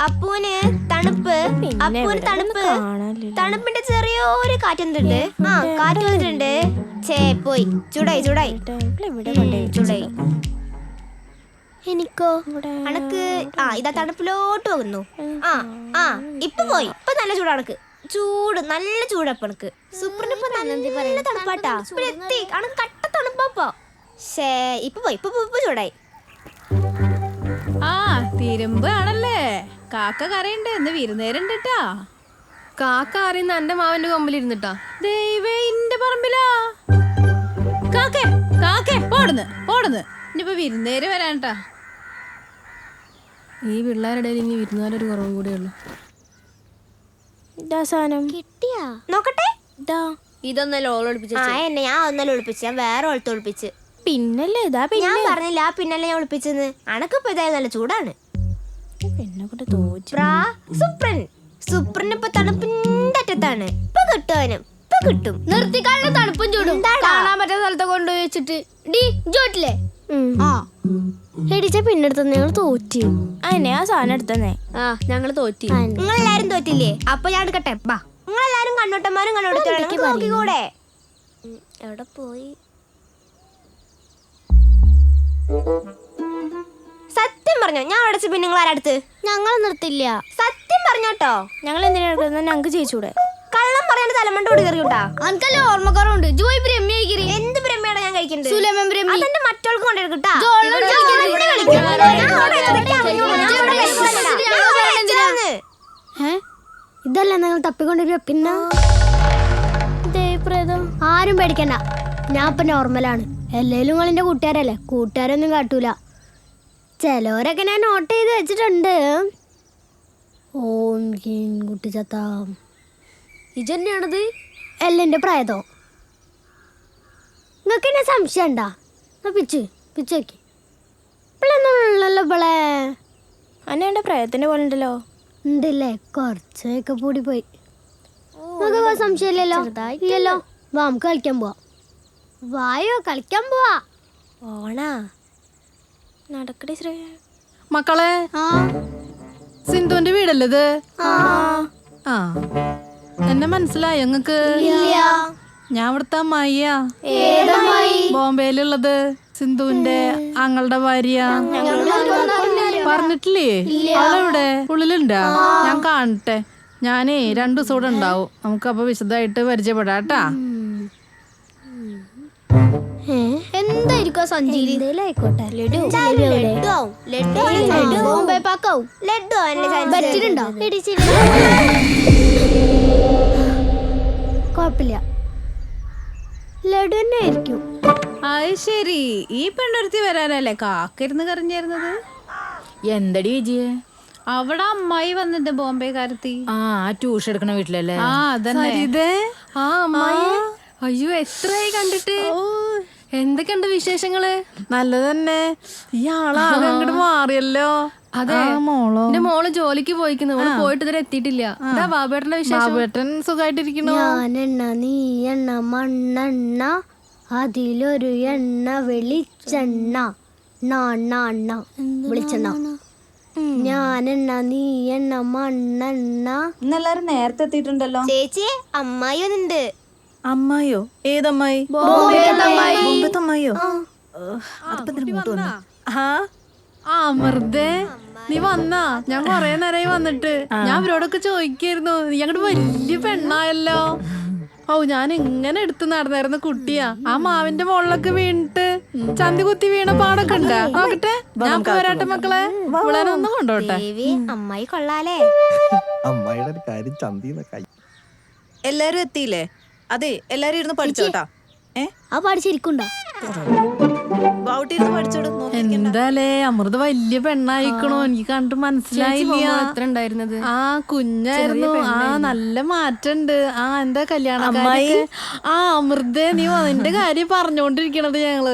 അപ്പൂന് തണുപ്പ്, അപ്പൂന് തണുപ്പ്, തണുപ്പിന്റെ ചെറിയൊരു കാറ്റുണ്ട്. ആ കാറ്റ് വന്നിട്ടുണ്ട്. ചേ പോയി ചൂടായി ചൂടായി ചൂടായി. എനിക്കോ അണക്ക് ഇതാ തണുപ്പിലോട്ട് പോകുന്നു. ആ ഇപ്പൊ പോയി. ഇപ്പൊ നല്ല ചൂടണക്ക്, ചൂട് നല്ല ചൂടപ്പണക്ക്. സൂപ്പറിനിപ്പോ നല്ല തണുപ്പാട്ടാ. എത്തി അണക്ക് കട്ട തണുപ്പാ. ശേ ഇപ്പൊ പോയി. ഇപ്പൊ ചൂടായി. തിരുമ്പ് ആണല്ലേ? കാക്ക കരയുണ്ട്, ഇന്ന് വിരുന്നേരുണ്ട് കേട്ടാ. കാക്ക അറിയുന്ന എന്റെ മാവന്റെ കൊമ്പിലിരുന്നിട്ടാ. ദൈവേ ഇന്റെ പറമ്പിലാ കാക്കേ കാക്കേ പോടുന്ന് ഇനിയിപ്പോ വിരുന്നേര് വരാൻട്ടാ. ഈ പിള്ളേരുടെ ഇനി വിരുന്നാലൊരു കുറവും കൂടെ ഉള്ളു. ഇതാ സാധനം കിട്ടിയാ നോക്കട്ടെ. ഇതൊന്നല്ല ഓളൊളിപ്പിച്ച. ഞാൻ ഒന്നല്ല ഒളിപ്പിച്ച്, ഞാൻ വേറെ ഓളത്ത് ഒളിപ്പിച്ച്. പിന്നല്ലേ ഇതാ ഞാൻ പറഞ്ഞില്ല പിന്നല്ലേ ഞാൻ ഒളിപ്പിച്ചെന്ന്. അണക്കിപ്പോ ഇതായത് നല്ല ചൂടാണ്. സുപ്രനിപ്പോ തണുപ്പിന്റെ അറ്റത്താണ്. ഇപ്പൊ കിട്ടും അവന്, ഇപ്പൊ കിട്ടും. നിർത്തിക്കാളുടെ തണുപ്പും ചൂടും കാണാൻ പറ്റുന്ന സ്ഥലത്തെ കൊണ്ടുപോയി വെച്ചിട്ട് ജോട്ടില്ലേ എടിച്ച പിന്നെടുത്ത ഞങ്ങൾ തോറ്റി. അതിനെ ആ സാധനം എടുത്തന്നേ. ഞങ്ങള് തോറ്റി. നിങ്ങളെല്ലാരും തോറ്റില്ലേ? അപ്പൊ ഞാൻ എടുക്കട്ടെ. ബാ, നിങ്ങളെല്ലാരും കണ്ണോട്ടന്മാരും നോക്കിക്കൂടെ? എവിടെ പോയി? സത്യം പറഞ്ഞോ, ഞാൻ അടച്ച പിന്നെ നിങ്ങൾ ആരടുത്ത്? ഞങ്ങൾ നിർത്തില്ല. സത്യം പറഞ്ഞോട്ടോ. ഞങ്ങൾ എന്തിനാ എടുക്കുന്നത്? ഞങ്ങൾക്ക് ജയിച്ചൂടെ? കള്ളം പറയാണ്ട് തലമണ്ടോട് കയറിയൂട്ടാ. അനക്കല്ലേ ഓർമ്മക്കുറവുണ്ട്. ജോയ് ബ്രഹ്മി കഴിക്കറി. എന്ത് ബ്രഹ്മയാണ് ഞാൻ കഴിക്കുന്നത്? സുലൈമാൻ ബ്രഹ്മി. അതെന്റെ മറ്റോൾക്ക് കൊണ്ടെടുക്കട്ടാ. ഇതല്ല നിങ്ങൾ തപ്പിക്കൊണ്ടിരിക്കുക. പിന്നെ ആരും പേടിക്കണ്ട, ഞാൻ ഇപ്പൊ നോർമലാണ്. എല്ലാവരും നിങ്ങളെന്റെ കൂട്ടുകാരല്ലേ, കൂട്ടുകാരൊന്നും കാട്ടൂല. ചിലവരൊക്കെ ഞാൻ നോട്ട് ചെയ്ത് വെച്ചിട്ടുണ്ട്. ഓം കുട്ടി ചത്താം ഇതന്നെയാണത്. എല്ലാം പ്രായതോ. നിങ്ങൾക്ക് എന്നെ സംശയം ഉണ്ടാ? പിച്ച് നോക്കി ഇപ്പളൊന്നുമല്ലോ ഇപ്പളെ. അന്നെ എന്റെ പ്രായത്തിന്റെ പോലെ ഉണ്ടല്ലോ. ഉണ്ടല്ലേ, കുറച്ചൊക്കെ കൂടി പോയി. നിങ്ങൾക്ക് സംശയമില്ലല്ലോ? ഇല്ലല്ലോ. വാ നമുക്ക് കളിക്കാൻ പോവാ. വായോ കളിക്കാൻ പോവാ. ഓണാ നടക്കടി ശ്രീ. മക്കളെ, സിന്ധുവിന്റെ വീടല്ലേ ഇത്? എന്നെ മനസ്സിലായോ നിങ്ങക്ക്? ഞാൻ ഇവിടുത്തെ അമ്മായിയാ, ബോംബെയിലുള്ളത്. സിന്ധുവിന്റെ ആങ്ങളുടെ ഭാര്യ. പറഞ്ഞിട്ടില്ലേ? അവളെവിടെ? ഉള്ളിലുണ്ടാ? ഞാൻ കാണട്ടെ. ഞാനേ 2 ദിവസം കൂടെ ഉണ്ടാവും. നമുക്ക് അപ്പൊ വിശദമായിട്ട് പരിചയപ്പെടാട്ടാ. എന്തായിരിക്കും സഞ്ചിയിൽ? ആയിക്കോട്ടെ. ബോംബെ പാക്കാവും. ബെറ്റിലുണ്ടോ? കുഴപ്പമില്ല, ലഡു തന്നെ ആയിരിക്കും. അത് ശരി, ഈ പെണ്ണൊരുത്തി വരാനല്ലേ കാക്കിരുന്ന് കറിഞ്ഞിരുന്നത്? എന്തടി വിജയ? അവിടെ അമ്മായി വന്നിട്ട് ബോംബെ കാരത്തി. ട്യൂഷൻ എടുക്കണ വീട്ടിലല്ലേ? അതന്നെ. അയ്യോ, എത്രയായി കണ്ടിട്ട്. എന്തൊക്കെയുണ്ട് വിശേഷങ്ങള്? നല്ലത് തന്നെ. ഈ ആളാകെ അങ്ങോട്ട് മാറിയല്ലോ. അതെ, എന്റെ മോള് ജോലിക്ക് പോയിക്കുന്നു. പോയിട്ട് ഇതുവരെ എത്തിയിട്ടില്ല. എന്താ ബാബേട്ടന്റെ വിശേഷം? ബാബേട്ടൻ സുഖമായിട്ടിരിക്കണു. ഞാനെണ്ണ നീ എണ്ണ മണ്ണെണ്ണ അതിലൊരു എണ്ണ വെളിച്ചെണ്ണ വെളിച്ചെണ്ണ. ഞാനെണ്ണ നീ എണ്ണ മണ്ണെണ്ണ. ഇന്നെല്ലാരും നേരത്തെ എത്തിയിട്ടുണ്ടല്ലോ. ചേച്ചി അമ്മായി വന്നിട്ടുണ്ട്. അമ്മായിയോ? ഏതമ്മായി? ബോംബെത്തെ അമ്മായിയോ? അമൃതേ, നീ വന്നാ? ഞാൻ കൊറേ നേരമായി വന്നിട്ട്. ഞാൻ ഇവരോടൊക്കെ ചോദിക്കായിരുന്നു. നീ അങ്ങോട്ട് വലിയ പെണ്ണായല്ലോ. ഞാൻ ഇങ്ങനെ എടുത്ത് നടന്നായിരുന്ന കുട്ടിയാ. ആ മാവിന്റെ മുകളിലൊക്കെ വീണിട്ട് ചന്തി കുത്തി വീണ പാടൊക്കെ ഉണ്ടാ? നോക്കട്ടെ, ഞാൻ വരാട്ടെ മക്കളെ. വിളാനൊന്നും കൊണ്ടോട്ടെ. അമ്മായി കൊള്ളാലേ. അമ്മായിയുടെ ഒരു കാര്യം ചന്തി. എല്ലാരും എത്തിയില്ലേ? അതെ, എല്ലാരും ഇരുന്ന് പഠിച്ചോട്ടാ. ആ പഠിച്ചിരിക്കുണ്ടോ? എന്താലേ അമൃത വലിയ പെണ്ണായിക്കണോ? എനിക്ക് കണ്ടു മനസ്സിലായില്ല. എത്ര ഉണ്ടായിരുന്നത്? കുഞ്ഞായിരുന്നു. നല്ല മാറ്റണ്ട്. എന്താ കല്യാണം? അമൃതേ, നീ നിന്റെ കാര്യം പറഞ്ഞോണ്ടിരിക്കണത് ഞങ്ങള്.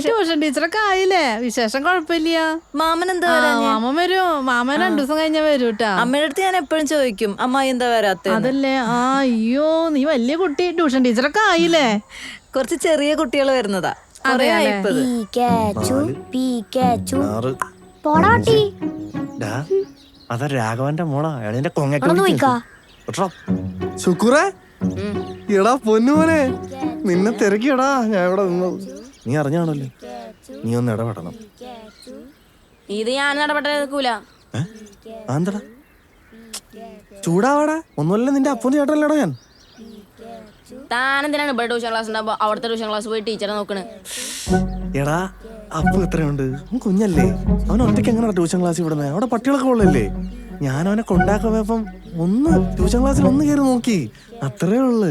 ട്യൂഷൻ ടീച്ചറൊക്കെ ആയില്ലേ? വിശേഷം കുഴപ്പമില്ല. മാമൻ എന്താ? മാമൻ വരും. മാമൻ 2 ദിവസം കഴിഞ്ഞാ വരൂട്ടാ. അമ്മയുടെ അടുത്ത് ഞാൻ എപ്പോഴും ചോദിക്കും, അമ്മായി എന്താ വരാത്ത? അതല്ലേ. അയ്യോ, നീ വലിയ കുട്ടി, ട്യൂഷൻ ടീച്ചറൊക്കെ ആയില്ലേ? കുറച്ച് ചെറിയ കുട്ടികൾ വരുന്നതാ. കൊറേ ആയിപ്പത്. ആറ്. പോടാട്ടി ഡാ, അതാ രാഘവന്റെ മോളാ. അയാളെന്റെ കൊങ്ങൊക്കെ ഒന്ന് പോയിക്കാ. ശുക്രേ, എടാ പൊന്നുമോനെ, നിന്നെ തിരക്കിയടാ ഞാൻ ഇവിടെ നിന്നത്. നീ അറിഞ്ഞാണല്ലോ, നീ ഒന്ന് ഇടപെടണം. ഇത് ഞാൻ ഇടപെട്ടേക്കൂല. ആന്തടാ ചൂടാവാടാ. ഒന്നുമല്ല, നിന്റെ അപ്പൻ്റെ ചേട്ടനല്ലേടാ ഞാൻ. താനെന്തിനാണ് ഇവിടെ ട്യൂഷൻ ക്ലാസ് ഉണ്ടാകുമ്പോ അവിടുത്തെ ട്യൂഷൻ ക്ലാസ് പോയി ടീച്ചറെ നോക്കണ്? എടാ, അപ്പു എത്രയുണ്ട്? അവൻ കുഞ്ഞല്ലേ, അവൻ ഒറ്റയ്ക്ക് എങ്ങനെ ട്യൂഷൻ ക്ലാസ്സിൽ വിടുന്നത്? അവിടെ പട്ടികളൊക്കെ ഉള്ളല്ലേ. ഞാൻ അവനെ കൊണ്ടാക്കാൻ പോയപ്പം ഒന്ന് ട്യൂഷൻ ക്ലാസ്സിൽ ഒന്ന് കയറി നോക്കി, അത്രേ ഉള്ളു.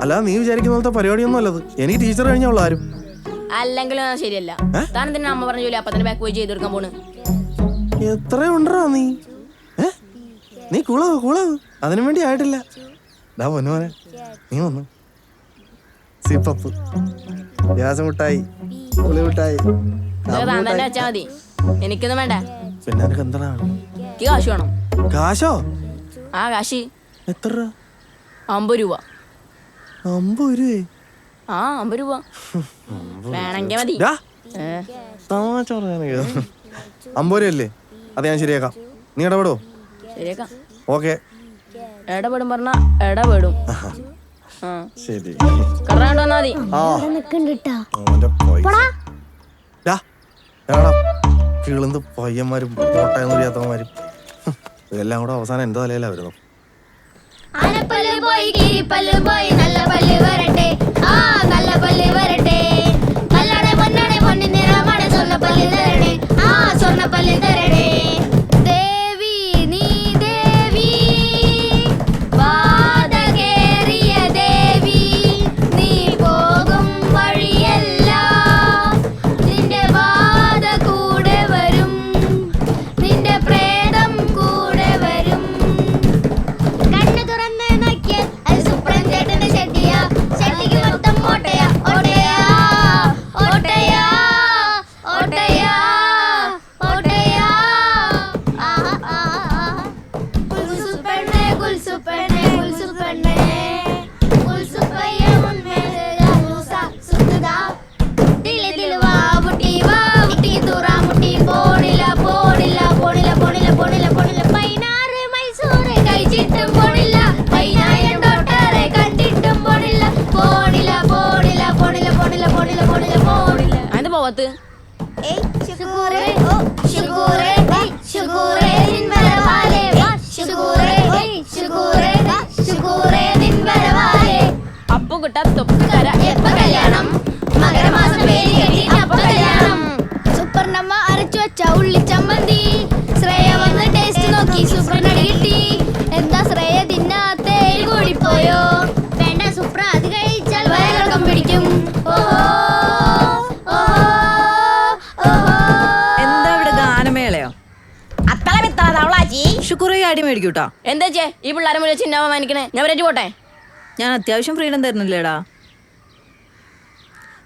അല്ലാതെ നീ വിചാരിക്കുന്ന പോലത്തെ പരിപാടിയൊന്നും അല്ലത്. എനിക്ക് ടീച്ചർ കഴിഞ്ഞുള്ളൂ ആരും. അല്ലെങ്കിലും ശരിയല്ല. താൻ എന്തിനാ അമ്മ പറഞ്ഞ ജോലി അപ്പൊ തന്നെ ബാക്ക് പോയി ചെയ്തെടുക്കാൻ പോണ്? എത്രയുണ്ടാ നീ? നീ കുളവ് അതിനു വേണ്ടി ആയിട്ടില്ല. ഡാ പൊന്നുമോനെ, നീ വന്നു. സിപ്പപ്പ്, ഗ്യാസമിഠായി, പുളിമിഠായി. ഇതൊക്കെ താൻ തന്നെ വെച്ചാ മതി, എനിക്കൊന്നും വേണ്ട. പിന്നെ എനിക്ക് എന്താണ്? എനിക്ക് കാശ് വേണം. കാശോ? ആ കാശ് എത്ര രൂപ? 50 രൂപ. 50 രൂപയെ? ആ 50 രൂപ വേണമെങ്കിൽ മതി. തമാശ പറയാനോ? 50 രൂപയല്ലേ? അത് ഞാൻ ശരിയാക്കാം. നീ ഇടപെടുവോ? ശരിയാക്കാം. ഓക്കെ. ഇടപെടും പറഞ്ഞ ഇടപെടും. ശരി, കറണ്ട് വന്നാ മതി. കിളന്ത് പയ്യന്മാരും കോട്ടയം അറിയാത്തവന്മാരും ഇതെല്ലാം കൂടെ അവസാനം എന്റെ തലയിലാ വരുന്നു. ആനപ്പല്ല് പോയി കീരിപ്പല്ല് പോയി നല്ല പല്ല് വരട്ടെ, ആ നല്ല പല്ല് വരട്ടെ. നല്ലടെ പൊന്നടെ പൊന്നിൻ നിറമടെ സ്വർണ്ണപ്പല്ല് തരണേ, ആ സ്വർണ്ണപ്പല്ല് തരണേ. ദേവി നീ ദേവി, വാതകേറിയ ദേവി, നീ പോകും വഴിയെല്ലാം നിന്റെ വാത കൂടെ വരും, നിന്റെ പ്രേതം കൂടെ വരും. കണ്ണു തുറന്ന് നോക്കിയാൽ അത് സുപ്രൻ ചേട്ടന്റെ ഷെഡിയാ, ഷെഡിക്ക് മൊത്തം ഓട്ടയാ ഓട്ടയാ ഓട്ടയാ ഓട്ടയാ ഓട്ടയാ. ആഹാ ആഹാ. കുൽസുപ്പെണ്ണേ കുൽസുപ്പെണ്ണേ കുൽസുപ്പെണ്ണേ, കുൽസുപ്പയ്യ മുൻമേല് ജാലൂസ സുത്തുദാ. ദിലി ദിലി വാ മുട്ടി തുറാ മുട്ടി പോണില്ല പോണില്ല പോണില്ല പോണില്ല പോണില്ല പോണില്ല. പൈനാറ് മൈസൂര് കഴിച്ചിട്ടും പോണില്ല, പൈനായം ഡോട്ടറെ കണ്ടിട്ടും പോണില്ല, പോണില്ല പോണില്ല പോണില്ല പോണില്ല പോണില്ല പോണില്ല പോണില്ല. അതിന്റെ പോവത്ത് ശുക്കൂറേ ഓ ശുക്കൂറേ ശുക്കൂറേ നിൻ വരവാലേ വാ, ശുക്കൂറേ ശുക്കൂറേ ശുക്കൂറേ നിൻ വരവാലേ. അപ്പു കിട്ട തൊപ്പ് കര എപ്പ കല്യാണം? മകരമാസം പേര് കെട്ടി അപ്പ കല്യാണം. സൂപ്പറിനമ്മ അരച്ചു വെച്ച ഉള്ളി ചമ്മന്തി, ശ്രേയ വന്ന് ടേസ്റ്റ് നോക്കി സൂപ്പറിനടി കിട്ടി. എന്താ ശ്രേയ തിന്നാത്തേ കൂടിപ്പോയോ? വേണ്ട സൂപ്ര, അത് കഴിച്ചാൽ വയറിളക്കം പിടിക്കും. ഓഹോ ഓഹോ ഓഹോ. എന്താ ഇവിടെ ഗാനമേളയോ? അത്തള വിത്തള തവളാച്ചി ശുക്രേ അടി മേടിക്കൂട്ടാ. എന്താ ചേ ഈ പിള്ളേരെ മുന്നിൽ ചിഹ്നം വാങ്ങിക്കണേ? ഞാൻ വരേറ്റ് പോട്ടെ. ഞാൻ അത്യാവശ്യം ഫ്രീഡം തരുന്നില്ലേടാ.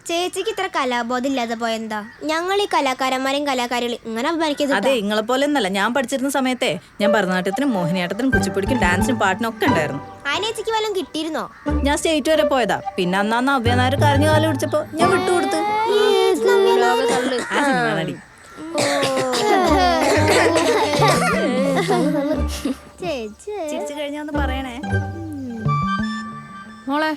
ചേച്ചിക്ക് ഇത്ര കലാബോധം ഇല്ലാതെ പോയെന്താ? ഞങ്ങൾ ഈ കലാകാരന്മാരെയും കലാകാരികളും ഇങ്ങനെ അഭിമാനിക്കുന്നത്. അതെ, നിങ്ങളെ പോലെ ഒന്നല്ല. ഞാൻ പഠിച്ചിരുന്ന സമയത്തെ ഞാൻ ഭരതനാട്യത്തിനും മോഹിനിയാട്ടത്തിനും കുച്ചിപ്പുടിക്കും ഡാൻസിനും പാട്ടിനും ഒക്കെ ഉണ്ടായിരുന്നു. ചേച്ചിക്ക് വല്ലതും കിട്ടിയിരുന്നോ? ഞാൻ സ്റ്റേറ്റ് വരെ പോയതാ. പിന്നെ അന്നാ നവ്യനാര് കരഞ്ഞു കാലം പിടിച്ചപ്പോ ഞാൻ വിട്ടുകൊടുത്ത്. ആ സിനിമ നടി. ചിരിച്ചു കഴിഞ്ഞാ ഒന്ന് പറയണേ. മോളെ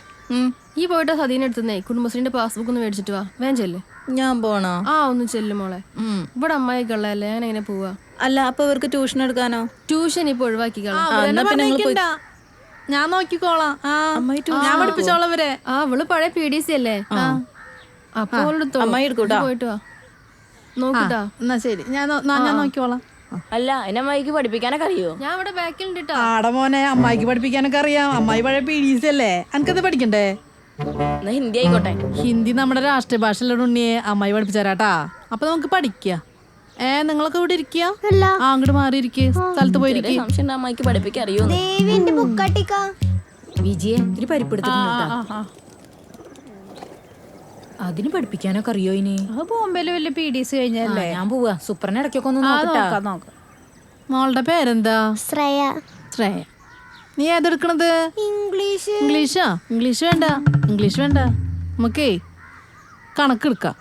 ഈ പോയിട്ട് സതീനെ എടുത്തുന്നേ കുടുംബശ്രീന്റെ പാസ്ബുക്ക് ഒന്ന് മേടിച്ചിട്ട് വാ. വേഗം ചെല്ല്. ഞാൻ പോണോ? ആ ഒന്ന് ചെല്ല് മോളെ. ഇവിടെ അമ്മായി കള്ളല്ലേ, ഞാൻ എങ്ങനെ പോവാ? അല്ല, അപ്പൊ ഇവർക്ക് ട്യൂഷൻ എടുക്കാനോ? ട്യൂഷൻ ഇപ്പൊ ഒഴിവാക്കി ഞാൻ നോക്കിക്കോളാം. ഞാൻ പഠിപ്പിച്ചോളാം ഇവരെ. ആ അവള് പഴയ PDC അല്ലേ? അപ്പൊ അമ്മായി എടുക്കൂട്ടാ. പോയിട്ട് വാ. നോക്കിട്ടാ. എന്നാ ശരി, ഞാൻ നോക്കിക്കോളാം. അല്ല എന്നെ അമ്മായിക്ക് പഠിപ്പിക്കാനൊക്കെ അറിയോ? ഞാൻ ഇവിടെ ബാക്കിൽ ഉണ്ട്. ആടെ മോനെ, അമ്മായിക്ക് പഠിപ്പിക്കാനൊക്കെ അറിയാം. അമ്മായി പഴയ PDC അല്ലേ, എനിക്കത് പഠിക്കണ്ടേ? എന്നാ ഹിന്ദി ആയിക്കോട്ടെ. ഹിന്ദി നമ്മുടെ രാഷ്ട്രീയ ഭാഷയിലുള്ള ഉണ്ണിയെ അമ്മായി പഠിപ്പിച്ചു തരാട്ടാ. അപ്പൊ നമുക്ക് പഠിക്കാം. നിങ്ങളൊക്കെ ഇവിടെ ഇരിക്കുക. അങ്ങോട്ട് മാറി ഇരിക്കുക, സ്ഥലത്ത് പോയിരിക്കും. സംശയം അമ്മായിക്ക് പഠിപ്പിക്കാൻ അറിയോ? ദേവിന്റെ ബുക്കാട്ടിക്കാ. വിജയെ ഇത്തിരി പരിപ്പെടുത്തിട്ടുണ്ട്. അതിന് പഠിപ്പിക്കാനൊക്കെ അറിയോ? ഇനി അത് ബോംബെയില് വലിയ PDC കഴിഞ്ഞല്ലേ. ഞാൻ പോവാ. സൂപ്പറിനെ ഇടയ്ക്കൊക്കെ ഒന്ന് നോക്കാം. മോളുടെ പേരെന്താ? ശ്രേയ. ശ്രേയ. നീ ഏതെടുക്കണത്? ഇംഗ്ലീഷ്. ഇംഗ്ലീഷ് വേണ്ട. ഇംഗ്ലീഷ് വേണ്ട. നമുക്കേ കണക്കെടുക്കാം.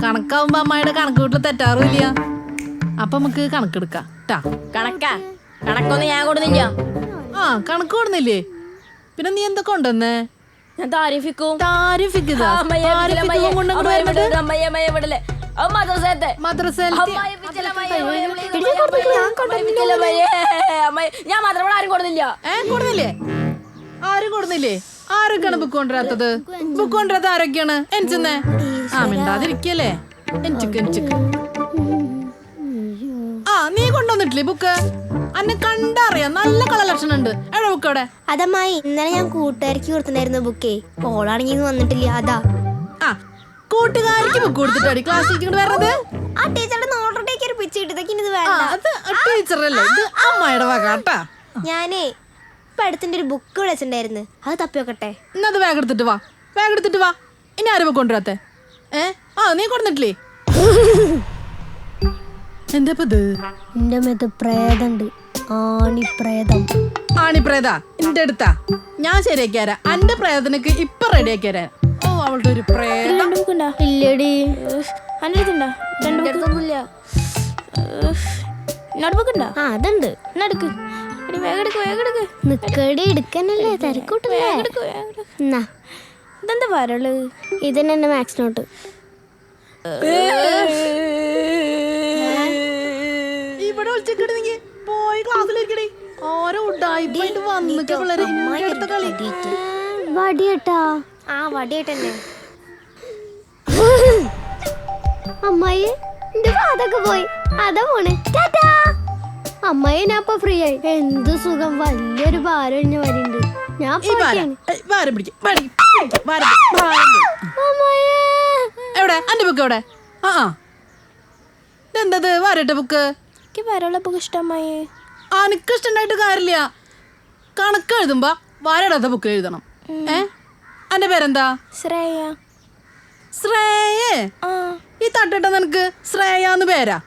കണക്കാവുമ്പോ അമ്മായിയുടെ കണക്ക് വീട്ടിൽ തെറ്റാറില്ല. അപ്പൊ നമുക്ക് കണക്കെടുക്കാം ട്ടാ. കണക്കാ കണക്കൊന്നും ഞാൻ കൊടുന്നില്ല. ആ കണക്ക് കൊടുന്നില്ലേ? പിന്നെ നീ എന്താ കൊണ്ടുവന്നേ? ഞാൻ താരിഫിക്കും. താരിഫിക്കതാ? ഞാൻ മാത്രം ആരും കൊടുന്നില്ല. കൊടുന്നില്ലേ? ആരും കൊടുന്നില്ലേ? ആരൊക്കെയാണ് ബുക്ക് കൊണ്ടുവരാത്തത്? ബുക്ക് കൊണ്ടുവരാത്ത ആരൊക്കെയാണ്? എനിച്ചെന്നേ ആ മിണ്ടാതിരിക്കല്ലേ. എനിക്ക് ആ നീ കൊണ്ടുവന്നിട്ടില്ലേ ബുക്ക്? അന്നെ കണ്ടറിയാം, നല്ല കളർ ലക്ഷണം ഉണ്ട്. എവിടെ ബുക്ക് അവിടെ? അതമ്മായി ഇന്നലെ ഞാൻ കൂട്ടുകാരിക്ക് കൊടുത്തിട്ടുണ്ടായിരുന്നു ബുക്കേ. ഓളാണെങ്കിൽ ഇന്ന് വന്നിട്ടില്ല. അതാ ആ കൂട്ടുകാരിക്ക് ബുക്ക് കൊടുത്തിട്ടാടി ക്ലാസ്സിലേക്ക് വരണത്? ആ ടീച്ചറുടെ നോട്ടേക്ക് ഒരു പിച്ച് കിട്ടിയതൊക്കെ ഇത് ആ, വേണ്ട. അത് ടീച്ചറല്ലേ, ഇത് അമ്മായിയുടെ വകാട്ടാ. ഞാനേ ഇപ്പൊ അടുത്തിന്റെ ഒരു ബുക്ക് വിളിച്ചിട്ടുണ്ടായിരുന്നു. അത് തപ്പി വെക്കട്ടെ. ഇന്നത് ബാഗ് എടുത്തിട്ട് വാ, ബാഗ് എടുത്തിട്ട് വാ. ഇനി ആരും ബുക്ക് കൊണ്ടുവരാത്തെ? ആ നീ കൊടുത്തിട്ടില്ലേ? എന്താ ഇത്? എന്റെ മേത്ത് പ്രേതണ്ട്. ആണിപ്രേതം. ആണിപ്രേതാ എന്റെ അടുത്താ? ഞാൻ ശരിയാക്കിയാരാ. എന്റെ പ്രേതനക്ക് ഇപ്പൊ റെഡിയാക്കിയാരാ. ഓ അവളുടെ ഒരു പ്രേതം. ഇല്ലടി. ആ അതുണ്ട്. നിക്കടി എടുക്കാനല്ലേ തിരക്കൂട്ടല്ലേ? എന്നാ ഇതെന്താ വരള്? ഇതന്നെ എന്റെ മാത്സ് നോട്ട്. ഇവിടെ വിളിച്ചിട്ടുണ്ടെങ്കിൽ പോയി ക്ലാസ്സിലിരിക്കണേ. ഓരോ ഉഡായിപ്പായിട്ട് വന്നിട്ട് പിള്ളേര് ഇന്റെ അടുത്ത കളി. വടിയട്ടാ. ആ വടിയായിട്ടന്നെ. അമ്മായി എന്റെ അതൊക്കെ പോയി. അതാ പോണേ. ടാറ്റാ. അമ്മായി ഞാൻ ഇപ്പൊ ഫ്രീ ആയി. എന്ത് സുഖം. വലിയൊരു ഭാരം ഇഞ്ഞ വരുന്നുണ്ട്. ഞാൻ ഈ ഭാരം പിടിക്കും. എവിടെ എന്റെ ബുക്ക് എവിടെ? ആ ഇതെന്തത് വരട്ടെ ബുക്ക്? എനിക്ക് വരള്ള ബുക്ക് ഇഷ്ടമായി. എനിക്ക് ഇഷ്ടണ്ടായിട്ട് കാര്യമില്ല. കണക്ക് എഴുതുമ്പോ വരടാത്ത ബുക്ക് എഴുതണം. എന്റെ പേരെന്താ? ശ്രേയ. ശ്രേയേ? ഈ തട്ടിട്ട നിനക്ക് ശ്രേയാന്ന് പേരാ?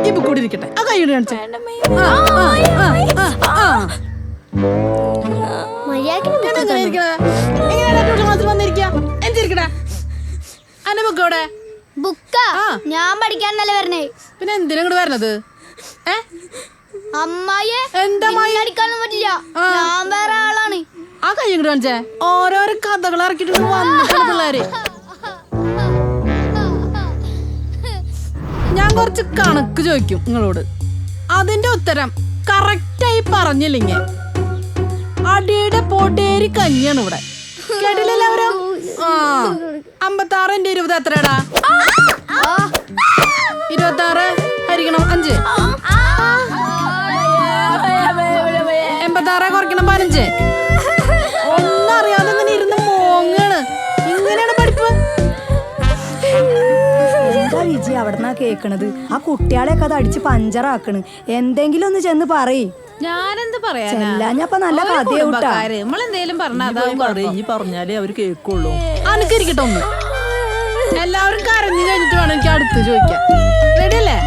ഈ ബുക്ക് കൂടി ഇരിക്കട്ടെ. ആ കൈ കാണിച്ചു. എന്റെ ബുക്ക് എവിടെ? ബുക്കാ ഞാൻ പഠിക്കാനല്ലേ വരണേ. പിന്നെ എന്തിനാ ഇങ്ങോട്ട് വരണത്? അമ്മായിയെ എന്താ അടിക്കാനൊന്നും പറ്റില്ല. ഞാൻ വേറെ ആളാണ്. ആ കൈ ഇങ്ങോട്ട് കാണിച്ചേ. ഓരോരോ കഥകൾ ഇറക്കിട്ട് വന്നിട്ടാണ് പിള്ളേര്. ഞാൻ കുറച്ച് കണക്ക് ചോദിക്കും നിങ്ങളോട്. അതിന്റെ ഉത്തരം കറക്റ്റായി പറഞ്ഞില്ലെങ്കിൽ അടിയുടെ പൊടേരി കഞ്ഞിയാണ് ഇവിടെ. കേട്ടില്ല എല്ലാവരും? 56 × 20 എത്രടാ? 26 ഹരിക്കണം 5. 86 കുറയ്ക്കണം 15. ഒന്നും അറിയാതെ ഇങ്ങനെ ഇരുന്ന് മോങ്ങാണ്. ഇങ്ങനെയാണ് പഠിപ്പ്. എന്താ വിജി അവിടെന്നാ കേക്കണത്? ആ കുട്ടികളെയൊക്കെ അത് അടിച്ച് പഞ്ചറാക്കണ്. എന്തെങ്കിലും ഒന്ന് ചെന്ന് പറയ്. ഞാനെന്ത് പറയാനാ? ഞാനിപ്പോ നല്ല കഥയൂട്ടാ. നമ്മളെന്തേലും പറഞ്ഞാൽ പറഞ്ഞാലേ അവര് കേക്കുള്ളൂ. അനുകരിക്കട്ടെ ഒന്ന്. എല്ലാവരും കരഞ്ഞു കഴിഞ്ഞിട്ട് വേണം എനിക്ക് അടുത്ത് ചോദിക്കാം. റെഡി അല്ലേ?